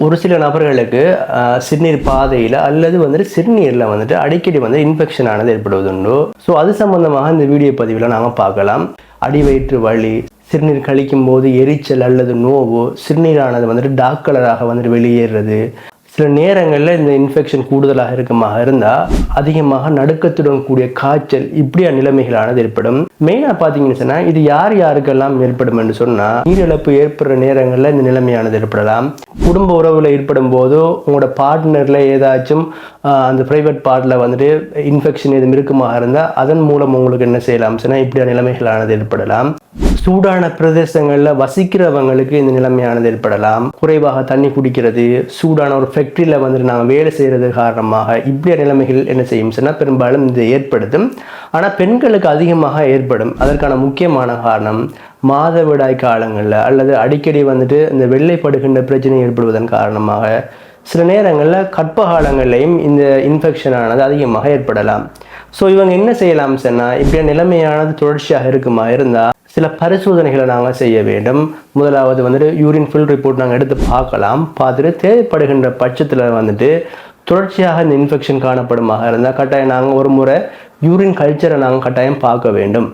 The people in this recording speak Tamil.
ஒரு சில நபர்களுக்கு சிறுநீர் பாதையில் அல்லது வந்துட்டு சிறுநீரில் வந்துட்டு அடிக்கடி வந்து இன்ஃபெக்ஷன் ஆனது ஏற்படுவதுண்டு. ஸோ அது சம்பந்தமாக இந்த வீடியோ பதிவில் நாங்கள் பார்க்கலாம். அடிவயிற்று வலி, சிறுநீர் கழிக்கும் போது எரிச்சல் அல்லது நோவு, சிறுநீரானது வந்துட்டு டார்க் கலராக வந்துட்டு வெளியேறது, சில நேரங்களில் இந்த இன்ஃபெக்ஷன் கூடுதலாக இருக்குமாக இருந்தால் அதிகமாக நடுக்கத்துடன் கூடிய காய்ச்சல், இப்படியா நிலைமைகளானது ஏற்படும். மெயினாக பார்த்தீங்கன்னு சொன்னால் இது யார் யாருக்கெல்லாம் ஏற்படும் என்று சொன்னால், நீரிழப்பு ஏற்படுற நேரங்களில் இந்த நிலைமையானது ஏற்படலாம். குடும்ப உறவில் ஏற்படும் போதோ உங்களோட பார்ட்னரில் ஏதாச்சும் அந்த ப்ரைவேட் பார்ட்டில் வந்துட்டு இன்ஃபெக்ஷன் எதுவும் இருக்குமாக இருந்தால் அதன் மூலம் உங்களுக்கு என்ன செய்யலாம் சொன்னால் இப்படியா நிலைமைகளானது ஏற்படலாம். சூடான பிரதேசங்களில் வசிக்கிறவங்களுக்கு இந்த நிலைமையானது ஏற்படலாம். குறைவாக தண்ணி குடிக்கிறது, சூடான ஒரு ஃபேக்ட்ரியில் வந்துட்டு நாங்கள் வேலை செய்கிறது காரணமாக இப்படிய நிலைமைகள் என்ன செய்யும் சொன்னால் பெரும்பாலும் இது ஏற்படுத்தும். ஆனால் பெண்களுக்கு அதிகமாக ஏற்படும். அதற்கான முக்கியமான காரணம் மாதவிடாய் காலங்களில் அல்லது அடிக்கடி வந்துட்டு இந்த வெள்ளைப்படுகின்ற பிரச்சனை ஏற்படுவதன் காரணமாக சில நேரங்களில் கற்ப காலங்கள்லையும் இந்த இன்ஃபெக்ஷன் ஆனது அதிகமாக ஏற்படலாம். ஸோ இவங்க என்ன செய்யலாம் சொன்னால் இப்படிய நிலைமையானது தொடர்ச்சியாக இருக்குமா இருந்தால் சில பரிசோதனைகளை நாங்கள் செய்ய வேண்டும். முதலாவது வந்துட்டு யூரின் ஃபில் ரிப்போர்ட் நாங்கள் எடுத்து பார்க்கலாம். பார்த்துட்டு தேவைப்படுகின்ற பட்சத்தில் வந்துட்டு தொடர்ச்சியாக இந்த இன்ஃபெக்ஷன் காணப்படுமாக இருந்தால் கட்டாயம் நாங்கள் ஒரு முறை யூரின் கல்ச்சரை நாங்கள் கட்டாயம் பார்க்க வேண்டும்.